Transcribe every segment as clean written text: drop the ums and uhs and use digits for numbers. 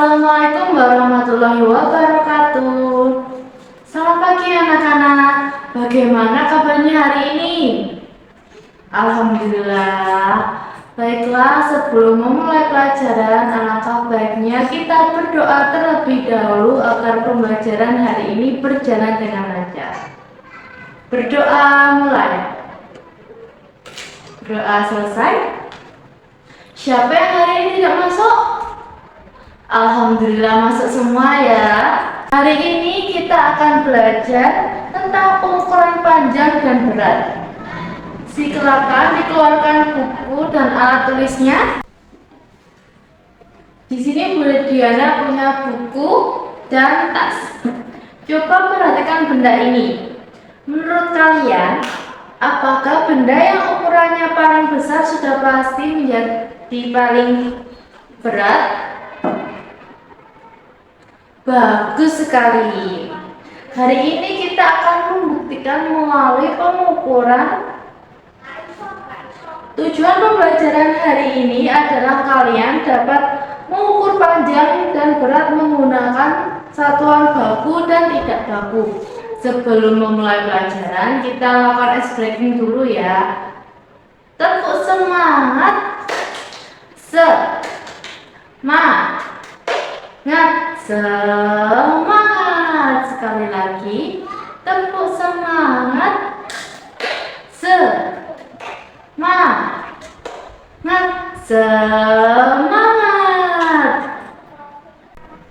Assalamualaikum warahmatullahi wabarakatuh. Selamat pagi anak-anak. Bagaimana kabarnya hari ini? Alhamdulillah. Baiklah, sebelum memulai pelajaran, alangkah baiknya kita berdoa terlebih dahulu agar pembelajaran hari ini berjalan dengan lancar. Berdoa mulai. Doa selesai. Siapa yang hari ini tidak masuk? Alhamdulillah masuk semua ya. Hari ini kita akan belajar tentang pengukuran panjang dan berat. Silakan dikeluarkan buku dan alat tulisnya. Di sini Bu Diana punya buku dan tas. Coba perhatikan benda ini. Menurut kalian, apakah benda yang ukurannya paling besar sudah pasti menjadi paling berat? Bagus sekali. Hari ini kita akan membuktikan melalui pengukuran. Tujuan pembelajaran hari ini adalah kalian dapat mengukur panjang dan berat menggunakan satuan baku dan tidak baku. Sebelum memulai pelajaran, kita lakukan ice breaking dulu ya. Tepuk semangat. Semangat. Sekali lagi, tepuk semangat. Semangat.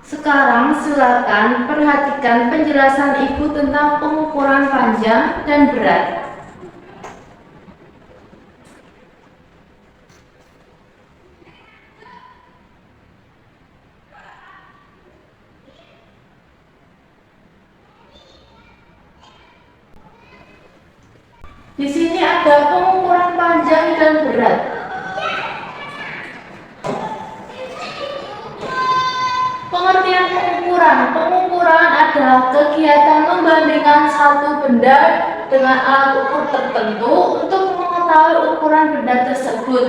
Sekarang silakan perhatikan penjelasan Ibu tentang pengukuran panjang dan berat. Di sini ada pengukuran panjang dan berat. Pengertian pengukuran. Pengukuran adalah kegiatan membandingkan satu benda dengan alat ukur tertentu untuk mengetahui ukuran benda tersebut.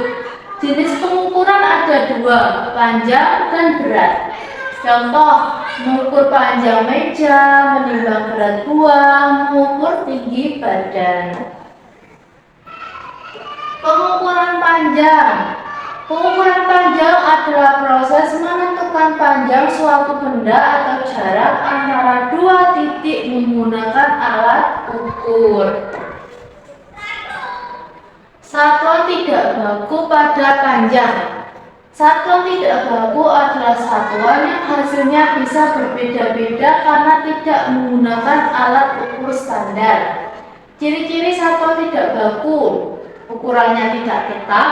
Jenis pengukuran ada dua, panjang dan berat. Contoh, mengukur panjang meja, menimbang berat buah, mengukur tinggi badan. Pengukuran panjang. Pengukuran panjang adalah proses menentukan panjang suatu benda atau jarak antara dua titik menggunakan alat ukur. Satuan tidak baku pada panjang. Satuan tidak baku adalah satuan yang hasilnya bisa berbeda-beda karena tidak menggunakan alat ukur standar. Ciri-ciri satuan tidak baku: ukurannya tidak tetap,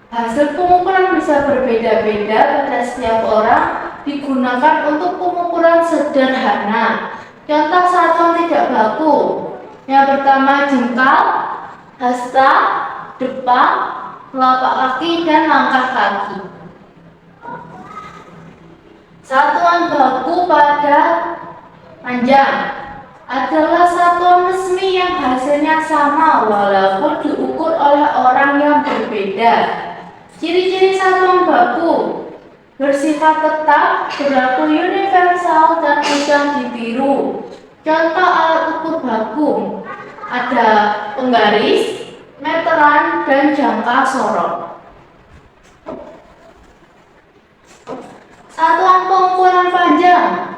hasil pengukuran bisa berbeda-beda pada setiap orang, digunakan untuk pengukuran sederhana. Contoh satuan tidak baku. Yang pertama jengkal, hasta, depak, telapak kaki, dan langkah kaki. Satuan baku pada panjang adalah satuan resmi yang hasilnya sama walaupun diukur oleh orang yang berbeda. Ciri-ciri satuan baku: bersifat tetap, berlaku universal, dan mudah ditiru. Contoh alat ukur baku ada penggaris, meteran, dan jangka sorot. Satuan pengukuran panjang: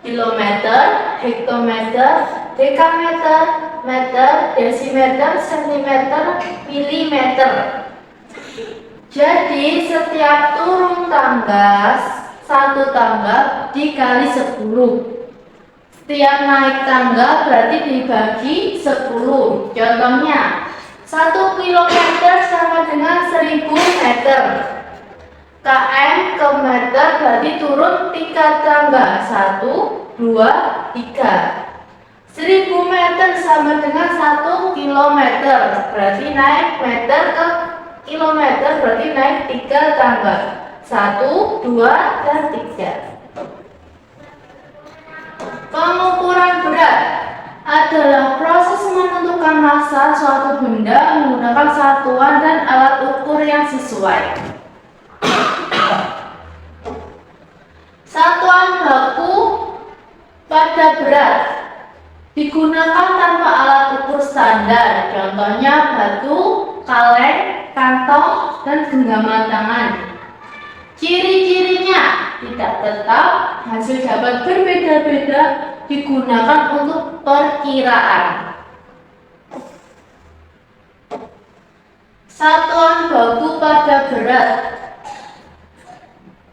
kilometer, hektometer, dekameter, meter, desimeter, sentimeter, milimeter. Jadi setiap turun tangga, satu tangga dikali 10. Setiap naik tangga berarti dibagi 10. Contohnya, 1 kilometer sama dengan 1000 meter. km ke meter berarti turun 3 tangga, 1, 2, 3. 1000 meter sama dengan 1 kilometer, berarti naik meter ke kilometer, berarti naik 3 tangga, 1, 2, dan 3. Pengukuran berat adalah proses menentukan massa suatu benda menggunakan satuan dan alat ukur yang sesuai. berat digunakan tanpa alat ukur standar, contohnya batu, kaleng, kantong, dan genggaman tangan. Ciri-cirinya tidak tetap, hasil dapat berbeda-beda, digunakan untuk perkiraan. Satuan baku pada berat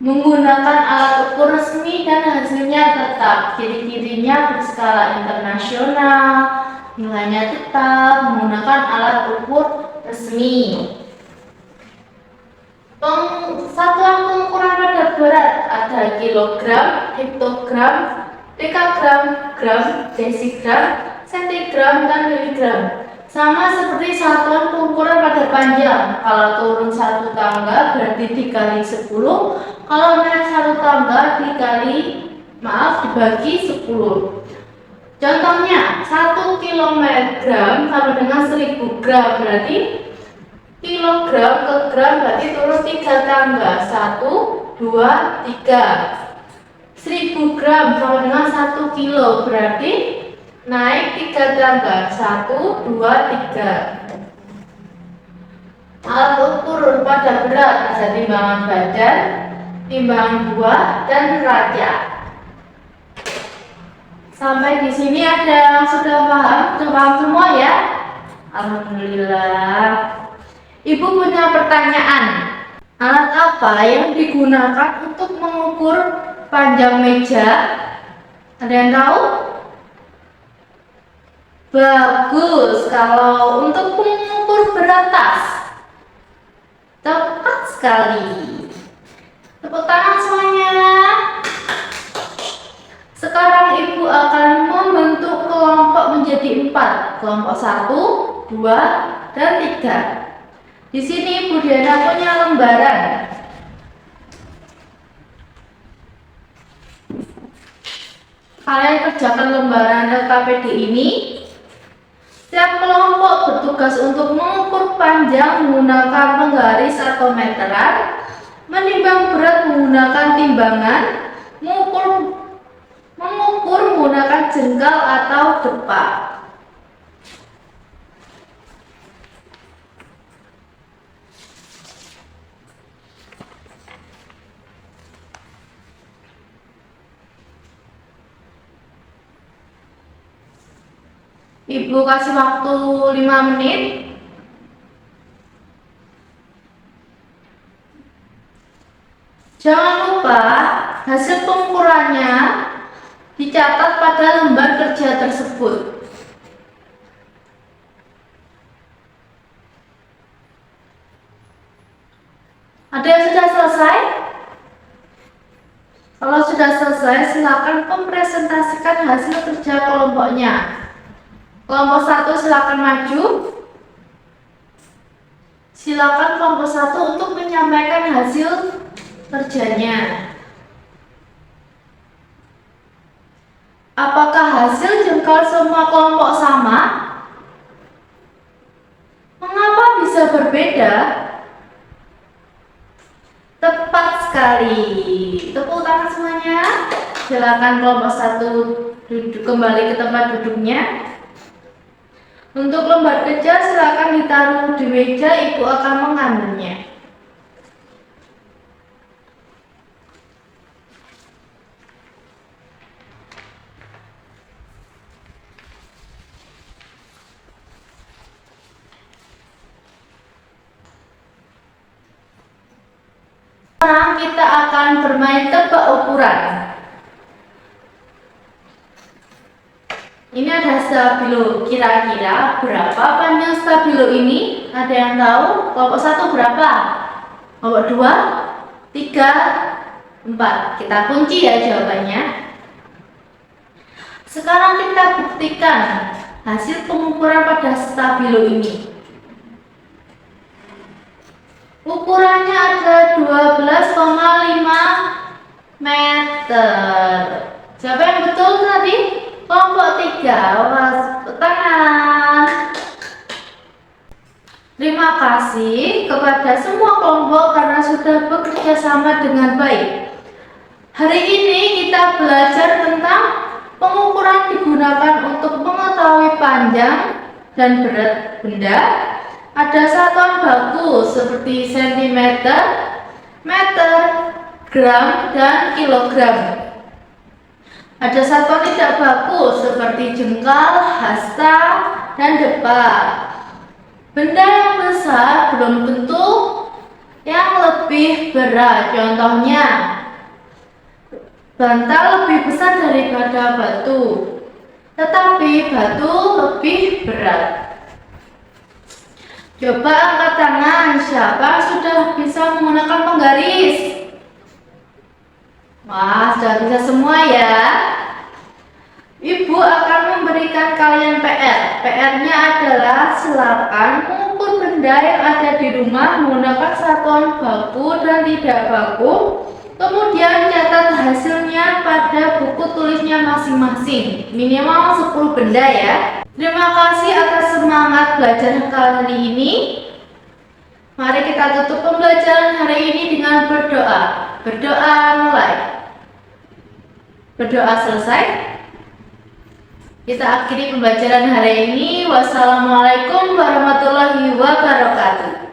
menggunakan alat ukur resmi dan hasilnya tetap. Ciri-cirinya berskala internasional, nilainya tetap, menggunakan alat ukur resmi. Satuan pengukuran pada berat ada kilogram, hektogram, dekagram, gram, desigram, sentigram, dan miligram. Sama seperti satuan pengukuran pada panjang. Kalau turun satu tangga berarti dikali 10. Kalau naik satu tangga dibagi 10. Contohnya 1 kilogram sama dengan 1000 gram, berarti kilogram ke gram berarti turun 3 tangga, 1, 2, 3. 1000 gram sama dengan 1 kilo, berarti naik 3 tangga, 1, 2, 3. Alat ukur pada berat ada timbangan badan, timbangan buah, dan neraca. Sampai di sini ada yang sudah paham? Sudah paham semua ya? Alhamdulillah. Ibu punya pertanyaan. Alat apa yang digunakan untuk mengukur panjang meja? Ada yang tahu? Bagus. Kalau untuk mengukur berat tas, tepat sekali. Tepuk tangan semuanya. Sekarang ibu akan membentuk kelompok menjadi 4. Kelompok 1, 2, dan 3. Di sini Ibu Diana punya lembaran. Kalian kerjakan lembaran LKPD ini. Setiap kelompok bertugas untuk mengukur panjang menggunakan penggaris atau meteran, menimbang berat menggunakan timbangan, mengukur menggunakan jengkal atau depak. Ibu kasih waktu 5 menit. Jangan lupa hasil pengukurannya dicatat pada lembar kerja tersebut. Ada yang sudah selesai? Kalau sudah selesai, silakan mempresentasikan hasil kerja kelompoknya. Kelompok 1 silakan maju. Silakan kelompok 1 untuk menyampaikan hasil kerjanya. Apakah hasil jengkal semua kelompok sama? Mengapa bisa berbeda? Tepat sekali. Tepuk tangan semuanya. Silakan kelompok 1 duduk kembali ke tempat duduknya. Untuk lembar kerja silakan ditaruh di meja, Ibu akan mengambilnya. Sekarang kita akan bermain tebak ukuran. Ini ada stabilo. Kira-kira berapa panjang stabilo ini? Ada yang tahu? Kelompok 1 berapa? Kelompok 2, 3, 4. Kita kunci ya jawabannya. Sekarang kita buktikan hasil pengukuran pada stabilo ini. Ukurannya ada 12,5 meter. Siapa yang betul tadi? Kelompok 3. Tangan. Terima kasih kepada semua kelompok karena sudah bekerja sama dengan baik. Hari ini kita belajar tentang pengukuran digunakan untuk mengetahui panjang dan berat benda. Ada satuan baku seperti sentimeter, meter, gram, dan kilogram. Ada satuan tidak baku seperti jengkal, hasta, dan depa. Benda yang besar belum tentu yang lebih berat. Contohnya, bantal lebih besar daripada batu, tetapi batu lebih berat. Coba angkat tangan siapa sudah bisa menggunakan penggaris. Wah, sudah bisa semua ya. Ibu akan memberikan kalian PR. PR-nya adalah silakan mengukur benda yang ada di rumah menggunakan satuan baku dan tidak baku. Kemudian catat hasilnya pada buku tulisnya masing-masing. Minimal 10 benda ya. Terima kasih atas semangat belajar kali ini. Mari kita tutup pembelajaran hari ini dengan berdoa. Berdoa mulai. Berdoa selesai. Kita akhiri pembelajaran hari ini. Wassalamualaikum warahmatullahi wabarakatuh.